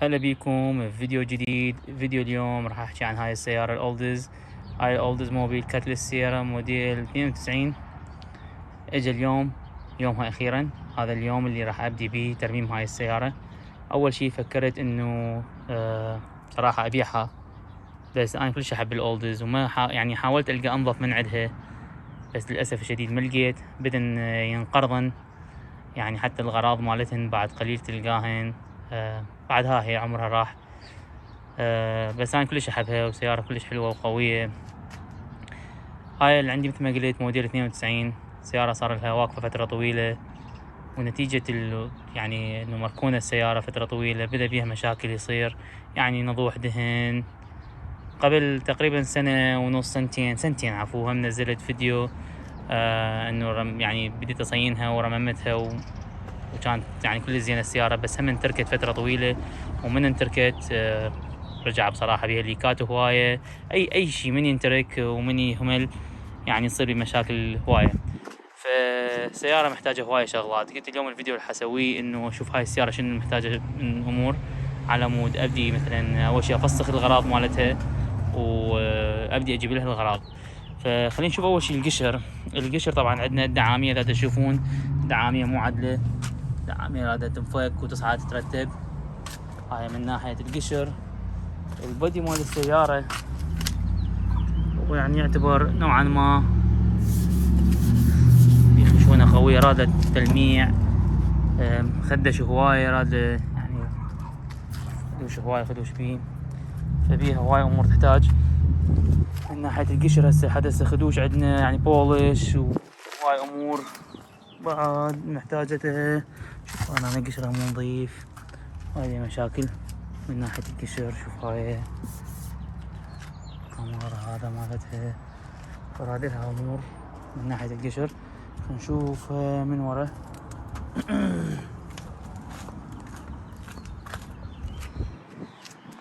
هلا بيكم في فيديو جديد. فيديو اليوم راح احكي عن هاي السيارة الأولدز. هاي الأولدز موبيل كاتلس سيارة موديل 92. اجى اليوم، يومها اخيرا. هذا اليوم اللي راح ابدي به ترميم هاي السيارة. اول شي فكرت انه صراحة ابيعها، بس انا كلش احب الأولدز وما يعني حاولت القى انظف من عندها، بس للاسف الشديد ما لقيت. بدن ينقرضن، يعني حتى الغراض مالتهن بعد قليل تلقاهن. بعدها هي عمرها راح. بس انا كلش احبها وسيارة كلش حلوة وقوية. هاي اللي عندي مثل ما قلت موديل 92. سيارة صار لها واقفة فترة طويلة، ونتيجة يعني انه مركونة السيارة فترة طويلة بدأ بيها مشاكل يصير، يعني نضوح دهن. قبل تقريبا سنة ونص، سنتين عفوا، هم نزلت فيديو انه يعني بديت اصينها ورممتها وكانت يعني كل زين السيارة، بس هم تركت فترة طويلة. ومن تركت رجع بصراحة بيها ليكات هواية. أي شيء من ينترك ومن يهمل يعني يصير بمشاكل هواية. فسيارة محتاجة هواية شغلات. قلت اليوم الفيديو اللي حسويه إنه أشوف هاي السيارة شنو محتاجة من أمور، على مود أبدي مثلا أول شيء أفسخ الغراض مالتها وأبدي أجيب لها الغراض. فخلينا نشوف أول شيء القشر طبعا عندنا الدعامية، لا تشوفون دعامية مو عدلة، دعامية لا تنفك وتصعد تترتب. هاي من ناحية القشر. البودي مال السيارة ويعني يعتبر نوعا ما بخشونة قوية، رادة تلميع، خدش هواية، رادة يعني خدوش هواية، خدوش بيه، فبيها هواية أمور تحتاج. من ناحية القشر هسه حدث خدوش عندنا يعني بولش وهواي أمور بعد محتاجتها. شوف أنا قشرها مو نظيف، هاي مشاكل من ناحية القشر. شوف هاي القمر هذا مالتها، فرادلها أمور من ناحية القشر. نشوف من ورا.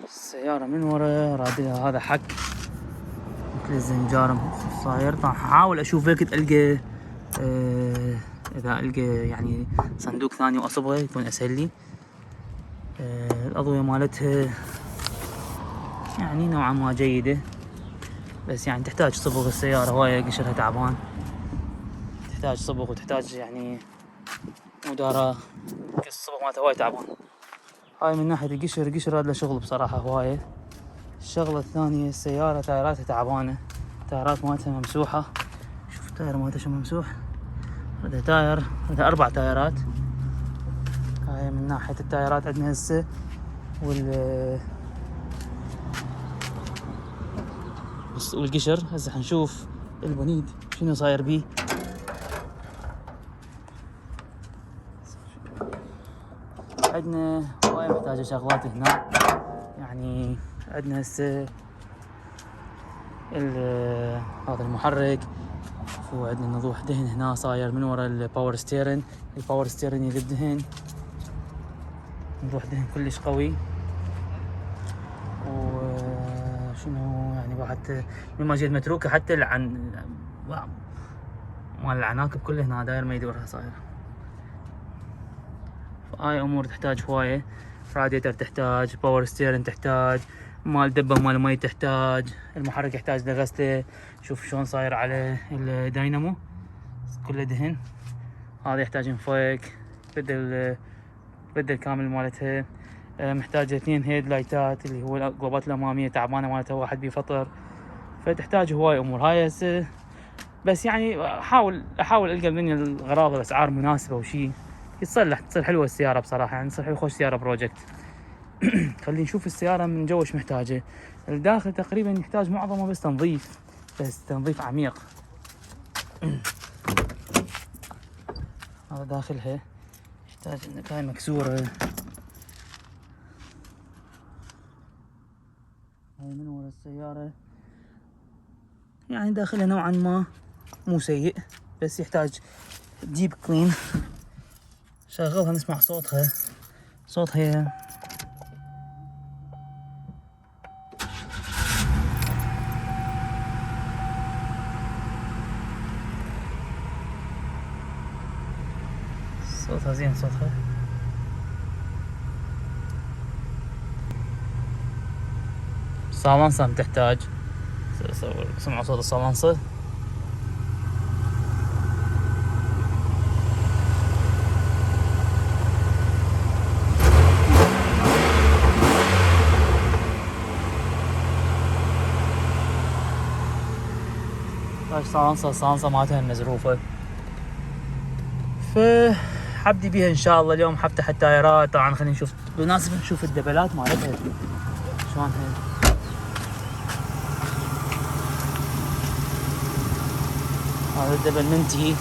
السيارة من ورا رادلها هذا حك مثل الزنجار صاير. طبعا حاول اشوف هيك القى اذا القى يعني صندوق ثاني واصبغه يكون اسهل لي. الاضوية مالتها يعني نوعا ما جيدة، بس يعني تحتاج صبغ. السيارة هواية قشرها تعبان، تحتاج صبغ وتحتاج يعني مداراة. الصبغ مالتها هواي تعبان. هاي من ناحية القشر هذا شغل بصراحة هواية. الشغلة الثانية السيارة تايراتها تعبانة، تايرات مالتها ممسوحة. شوف التاير مالتها شو ممسوح. هذا تاير، هذا 4 تايرات. هاي من ناحية التايرات عندنا هسه والقشر. هسه حنشوف البنيد شنو صاير بيه. عندنا هواي محتاجة شغلات هنا، يعني عندنا هسه هذا المحرك، وعندنا نضوح دهن هنا صاير من ورا الباور ستيرن يذب دهن، نضوح دهن كلش قوي. وشنو يعني بعد لما جيت متروكه حتى مال العناكب كله هنا داير ما يدورها صاير. فهاي امور تحتاج هواية. راديتر تحتاج، باور ستيرن تحتاج، مال دبة مال مي تحتاج، المحرك يحتاج لغسله. شوف شلون صاير على الداينامو كله دهن. هذا يحتاج ينفك، بدل كامل مالتها. محتاجة 2 هيد لايتات اللي هو القوبات الامامية تعبانة مالتها، واحد بيفطر. فتحتاج هواي امور. هاي هسه بس يعني احاول القى الدنيا الغراض الاسعار مناسبة وشي تصير حلوة السيارة بصراحة، يعني تصير خوش سيارة بروجكت. خلينا نشوف السيارة من جوا ايش محتاجة. الداخل تقريبا يحتاج معظمه بس تنظيف، بس تنظيف عميق. هذا داخلها يحتاج انك هاي مكسورة. هاي من ورا السيارة يعني داخلها نوعا ما مو سيء، بس يحتاج ديب كلين. شغلها نسمع صوتها صوتها زين صوتها. صالنصة تحتاج. سمعوا صوت الصالنصة. صالنصة مالتها المزروفة. حبدي بيها ان شاء الله اليوم. حفتح التايرات طبعا. خلينا نشوف بالمناسبة نشوف الدبلات مالتها شلون هي. هذا الدبل منتهي.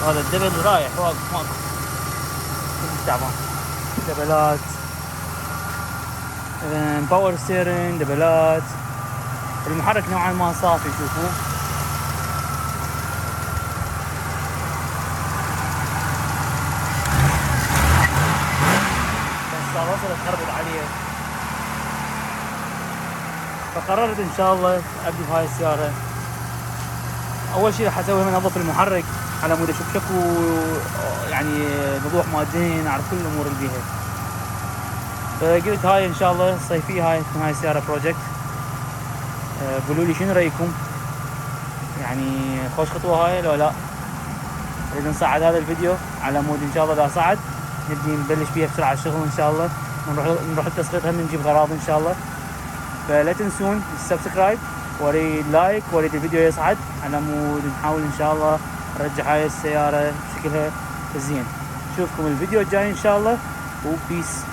هذا الدبل رايح واقف ماكو تعبان. دبلات باور ستيرن دبلات. المحرك نوعا ما صافي شوفوا. بس وصلت خربت عليه. فقررت ان شاء الله ابدي بهاي السيارة. اول شيء راح اسوي انظف المحرك على مود اشوف شكو يعني وضوح مادين، اعرف كل الامور اللي بيها. فقلت هاي ان شاء الله صيفية هاي تكون هاي السيارة بروجكت. قولوا لي شنو رايكم، يعني خوش خطوة هاي لو لا. نريد نصعد هذا الفيديو على مود ان شاء الله اذا صعد نبدي نبلش فيها بسرعة الشغل ان شاء الله. نروح التسقيط هم نجيب غراض ان شاء الله. فلا تنسون السبسكرايب وريد لايك وريد الفيديو يصعد على مود نحاول ان شاء الله نرجع هاي السيارة بشكلها زين. نشوفكم الفيديو الجاي ان شاء الله وبيس.